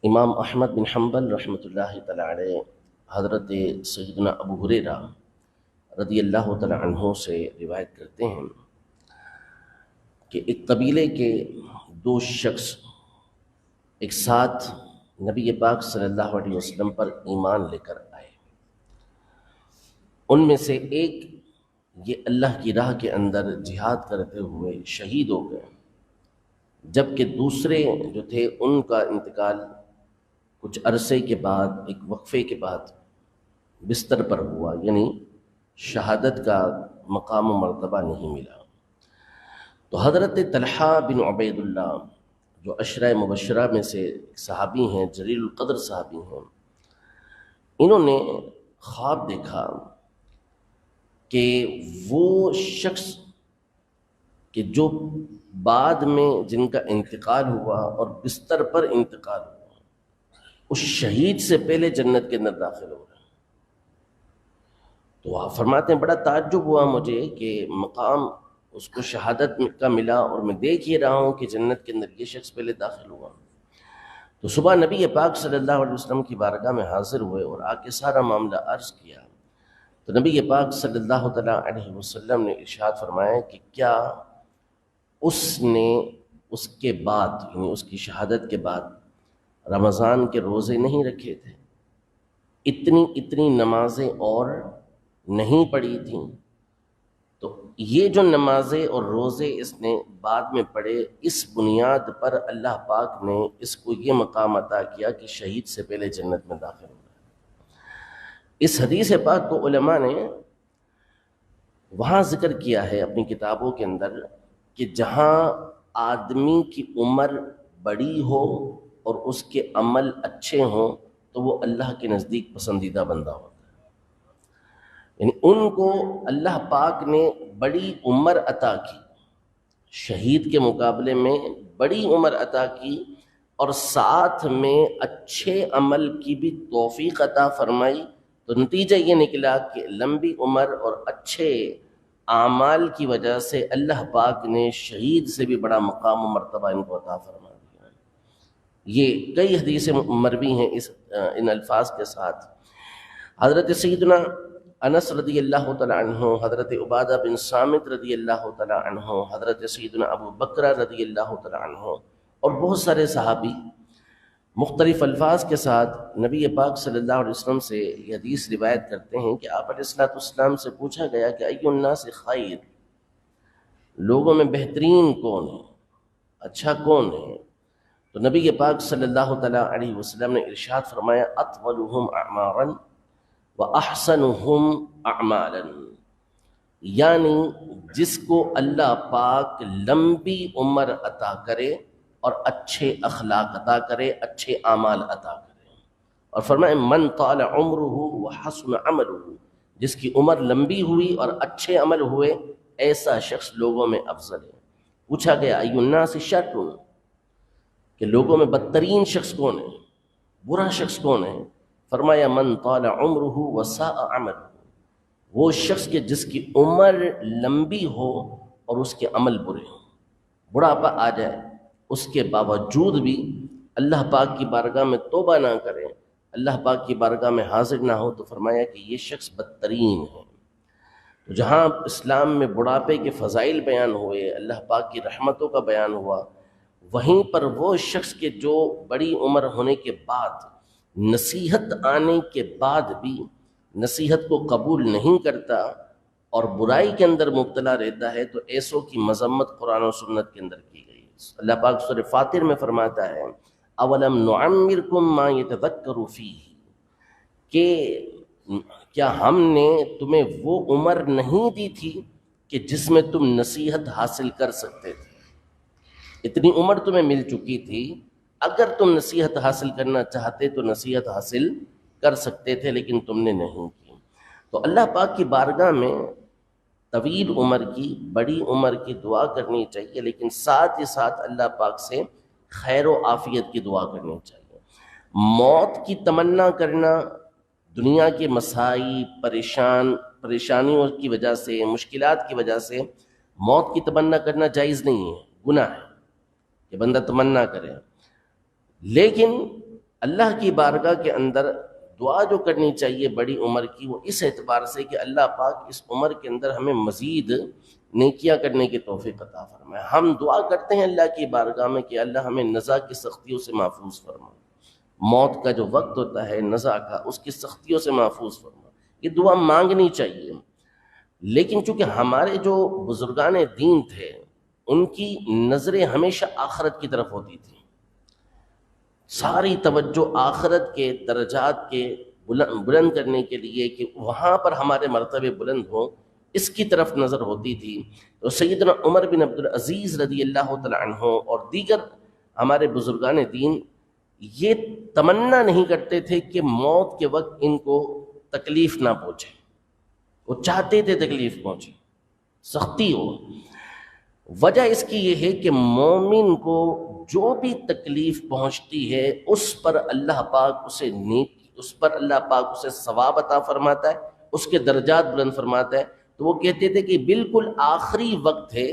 امام احمد بن حنبل رحمۃ اللہ تعالی علیہ حضرت سیدنا ابو ہریرہ رضی اللہ تعالی عنہ سے روایت کرتے ہیں کہ ایک قبیلے کے دو شخص ایک ساتھ نبی پاک صلی اللہ علیہ وسلم پر ایمان لے کر آئے۔ ان میں سے ایک یہ اللہ کی راہ کے اندر جہاد کرتے ہوئے شہید ہو گئے، جبکہ دوسرے جو تھے ان کا انتقال کچھ عرصے کے بعد، ایک وقفے کے بعد بستر پر ہوا، یعنی شہادت کا مقام و مرتبہ نہیں ملا۔ تو حضرت طلحہ بن عبید اللہ جو عشرہ مبشرہ میں سے صحابی ہیں، جلیل القدر صحابی ہیں، انہوں نے خواب دیکھا کہ وہ شخص کہ جو بعد میں جن کا انتقال ہوا اور بستر پر انتقال ہوا، اس شہید سے پہلے جنت کے اندر داخل ہو رہا ہے۔ تو وہ فرماتے ہیں بڑا تعجب ہوا مجھے کہ مقام اس کو شہادت کا ملا اور میں دیکھ ہی رہا ہوں کہ جنت کے اندر یہ شخص پہلے داخل ہوا۔ تو صبح نبی پاک صلی اللہ علیہ وسلم کی بارگاہ میں حاضر ہوئے اور آ کے سارا معاملہ عرض کیا۔ تو نبی پاک صلی اللہ تعالیٰ علیہ وسلم نے ارشاد فرمایا کہ کیا اس نے اس کے بعد، یعنی اس کی شہادت کے بعد رمضان کے روزے نہیں رکھے تھے، اتنی نمازیں اور نہیں پڑھی تھیں؟ تو یہ جو نمازیں اور روزے اس نے بعد میں پڑھے، اس بنیاد پر اللہ پاک نے اس کو یہ مقام عطا کیا کہ شہید سے پہلے جنت میں داخل ہو گیا۔ اس حدیث پاک کو علماء نے وہاں ذکر کیا ہے اپنی کتابوں کے اندر کہ جہاں آدمی کی عمر بڑی ہو اور اس کے عمل اچھے ہوں تو وہ اللہ کے نزدیک پسندیدہ بندہ ہوتا ہے، یعنی ان کو اللہ پاک نے بڑی عمر عطا کی، شہید کے مقابلے میں بڑی عمر عطا کی، اور ساتھ میں اچھے عمل کی بھی توفیق عطا فرمائی۔ تو نتیجہ یہ نکلا کہ لمبی عمر اور اچھے اعمال کی وجہ سے اللہ پاک نے شہید سے بھی بڑا مقام و مرتبہ ان کو عطا فرما دیا۔ یہ کئی حدیثیں مروی ہیں ان الفاظ کے ساتھ۔ حضرت سیدنا انس رضی اللہ تعالیٰ عنہ، حضرت عبادہ بن صامت رضی اللہ تعالیٰ عنہ، حضرت سیدنا ابو بکر رضی اللہ تعالیٰ عنہ اور بہت سارے صحابی مختلف الفاظ کے ساتھ نبی پاک صلی اللہ علیہ وسلم سے یہ حدیث روایت کرتے ہیں کہ آپ علیہ السلام سے پوچھا گیا کہ ای الناس خیر، لوگوں میں بہترین کون ہے، اچھا کون ہے؟ تو نبی پاک صلی اللہ تعالیٰ علیہ وسلم نے ارشاد فرمایا اطولهم اعمارا واحسنهم اعمالا، یعنی جس کو اللہ پاک لمبی عمر عطا کرے اور اچھے اخلاق عطا کرے، اچھے اعمال عطا کرے۔ اور فرمائے من طال عمرہ وحسن عملہ، جس کی عمر لمبی ہوئی اور اچھے عمل ہوئے، ایسا شخص لوگوں میں افضل ہے۔ پوچھا گیا ای الناس شر، کہ لوگوں میں بدترین شخص کون ہے، برا شخص کون ہے؟ فرمایا من طال عمرہ وساء عملہ، وہ شخص کہ جس کی عمر لمبی ہو اور اس کے عمل برے ہوں، بڑھاپا آ جائے اس کے باوجود بھی اللہ پاک کی بارگاہ میں توبہ نہ کرے، اللہ پاک کی بارگاہ میں حاضر نہ ہو، تو فرمایا کہ یہ شخص بدترین ہے۔ تو جہاں اسلام میں بڑھاپے کے فضائل بیان ہوئے، اللہ پاک کی رحمتوں کا بیان ہوا، وہیں پر وہ شخص کے جو بڑی عمر ہونے کے بعد، نصیحت آنے کے بعد بھی نصیحت کو قبول نہیں کرتا اور برائی کے اندر مبتلا رہتا ہے، تو ایسوں کی مذمت قرآن و سنت کے اندر کی گئی۔ اللہ پاک سورہ فاطر میں فرماتا ہے اولم نعمرکم ما یتذکر فیہ، کہ کیا ہم نے تمہیں وہ عمر نہیں دی تھی کہ جس میں تم نصیحت حاصل کر سکتے تھے؟ اتنی عمر تمہیں مل چکی تھی، اگر تم نصیحت حاصل کرنا چاہتے تو نصیحت حاصل کر سکتے تھے، لیکن تم نے نہیں کی۔ تو اللہ پاک کی بارگاہ میں طویل عمر کی، بڑی عمر کی دعا کرنی چاہیے، لیکن ساتھ ہی ساتھ اللہ پاک سے خیر و عافیت کی دعا کرنی چاہیے۔ موت کی تمنا کرنا دنیا کے مسائل، پریشانیوں کی وجہ سے، مشکلات کی وجہ سے موت کی تمنا کرنا جائز نہیں ہے، گناہ ہے کہ بندہ تمنا کرے، لیکن اللہ کی بارگاہ کے اندر دعا جو کرنی چاہیے بڑی عمر کی، وہ اس اعتبار سے کہ اللہ پاک اس عمر کے اندر ہمیں مزید نیکیاں کرنے کی توفیق عطا فرمائے۔ ہم دعا کرتے ہیں اللہ کی بارگاہ میں کہ اللہ ہمیں نزا کی سختیوں سے محفوظ فرمائے، موت کا جو وقت ہوتا ہے نزا کا، اس کی سختیوں سے محفوظ فرمائے، یہ دعا مانگنی چاہیے۔ لیکن چونکہ ہمارے جو بزرگان دین تھے ان کی نظریں ہمیشہ آخرت کی طرف ہوتی تھی، ساری توجہ آخرت کے درجات کے بلند کرنے کے لیے کہ وہاں پر ہمارے مرتبے بلند ہوں، اس کی طرف نظر ہوتی تھی۔ تو سیدنا عمر بن عبدالعزیز رضی اللہ تعالیٰ عنہ اور دیگر ہمارے بزرگان دین یہ تمنا نہیں کرتے تھے کہ موت کے وقت ان کو تکلیف نہ پہنچے، وہ چاہتے تھے تکلیف پہنچے، سختی ہو۔ وجہ اس کی یہ ہے کہ مومن کو جو بھی تکلیف پہنچتی ہے اس پر اللہ پاک اسے اس پر اللہ پاک اسے ثواب عطا فرماتا ہے، اس کے درجات بلند فرماتا ہے۔ تو وہ کہتے تھے کہ بالکل آخری وقت ہے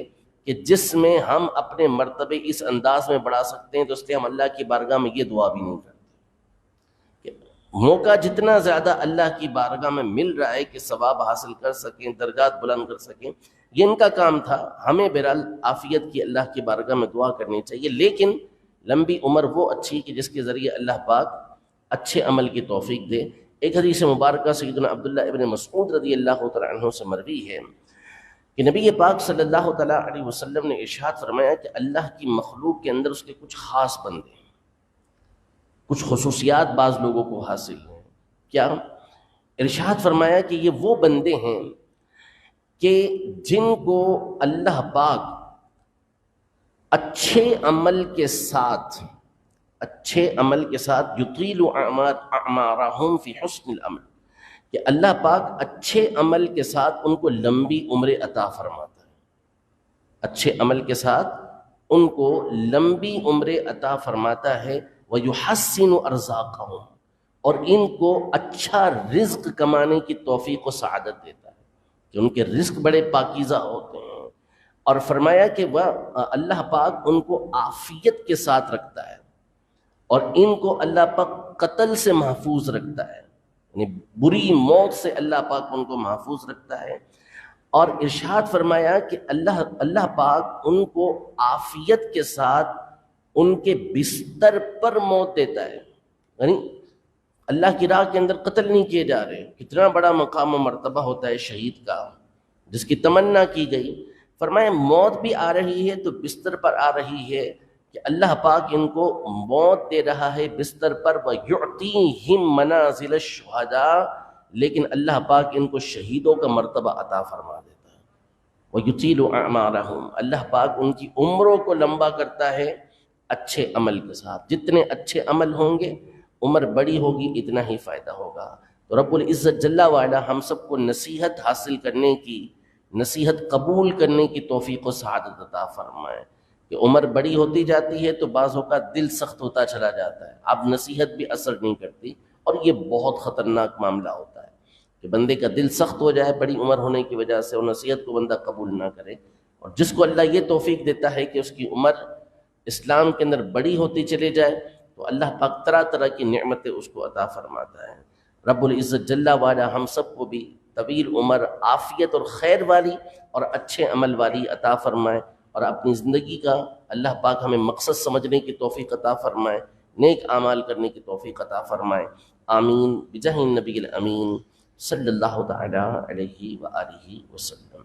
کہ جس میں ہم اپنے مرتبے اس انداز میں بڑھا سکتے ہیں، تو اس لیے ہم اللہ کی بارگاہ میں یہ دعا بھی نہیں کرتے۔ موقع جتنا زیادہ اللہ کی بارگاہ میں مل رہا ہے کہ ثواب حاصل کر سکیں، درجات بلند کر سکیں، یہ ان کا کام تھا۔ ہمیں بہرحال عافیت کی اللہ کی بارگاہ میں دعا کرنی چاہیے، لیکن لمبی عمر وہ اچھی کہ جس کے ذریعے اللہ پاک اچھے عمل کی توفیق دے۔ ایک حدیث مبارکہ سیدنا عبداللہ ابن مسعود رضی اللہ تعالیٰ عنہ سے مروی ہے کہ نبی پاک صلی اللہ تعالیٰ علیہ وسلم نے ارشاد فرمایا کہ اللہ کی مخلوق کے اندر اس کے کچھ خاص بندے ہیں، کچھ خصوصیات بعض لوگوں کو حاصل ہیں۔ کیا؟ ارشاد فرمایا کہ یہ وہ بندے ہیں کہ جن کو اللہ پاک اچھے عمل کے ساتھ یطیل اعمارہم فی حسن العمل، کہ اللہ پاک اچھے عمل کے ساتھ ان کو لمبی عمریں عطا فرماتا ہے، اچھے عمل کے ساتھ ان کو لمبی عمریں عطا فرماتا ہے۔ وَيُحَسِّنُ أَرْزَاقَهُمْ، اور ان کو اچھا رزق کمانے کی توفیق و سعادت دیتا ہے کہ ان کے رزق بڑے پاکیزہ ہوتے ہیں۔ اور فرمایا کہ وہ اللہ پاک ان کو عافیت کے ساتھ رکھتا ہے، اور ان کو اللہ پاک قتل سے محفوظ رکھتا ہے، یعنی بری موت سے اللہ پاک ان کو محفوظ رکھتا ہے۔ اور ارشاد فرمایا کہ اللہ پاک ان کو عافیت کے ساتھ ان کے بستر پر موت دیتا ہے، یعنی اللہ کی راہ کے اندر قتل نہیں کیے جا رہے۔ کتنا بڑا مقام و مرتبہ ہوتا ہے شہید کا، جس کی تمنا کی گئی۔ فرمایا موت بھی آ رہی ہے تو بستر پر آ رہی ہے کہ اللہ پاک ان کو موت دے رہا ہے بستر پر، وَيُعْطِيهِمْ مَنَازِلَ الشُّهَدَاء، لیکن اللہ پاک ان کو شہیدوں کا مرتبہ عطا فرما دیتا ہے۔ وَيُطِيلُ أَعْمَارَهُمْ، اللہ پاک ان کی عمروں کو لمبا کرتا ہے اچھے عمل کے ساتھ۔ جتنے اچھے عمل ہوں گے عمر بڑی ہوگی، اتنا ہی فائدہ ہوگا۔ تو رب العزت جل وعلا ہم سب کو نصیحت حاصل کرنے کی، نصیحت قبول کرنے کی توفیق و سعادت عطا فرمائے۔ کہ عمر بڑی ہوتی جاتی ہے تو بعض اوقات دل سخت ہوتا چلا جاتا ہے، اب نصیحت بھی اثر نہیں کرتی، اور یہ بہت خطرناک معاملہ ہوتا ہے کہ بندے کا دل سخت ہو جائے بڑی عمر ہونے کی وجہ سے، اور نصیحت کو بندہ قبول نہ کرے۔ اور جس کو اللہ یہ توفیق دیتا ہے کہ اس کی عمر اسلام کے اندر بڑی ہوتی چلے جائے، تو اللہ پاک طرح طرح کی نعمتیں اس کو عطا فرماتا ہے۔ رب العزت جل وعلا ہم سب کو بھی طویل عمر، عافیت اور خیر والی اور اچھے عمل والی عطا فرمائے، اور اپنی زندگی کا اللہ پاک ہمیں مقصد سمجھنے کی توفیق عطا فرمائے، نیک اعمال کرنے کی توفیق عطا فرمائے۔ آمین بجاہ النبی الامین صلی اللہ تعالی علیہ وآلہ وسلم۔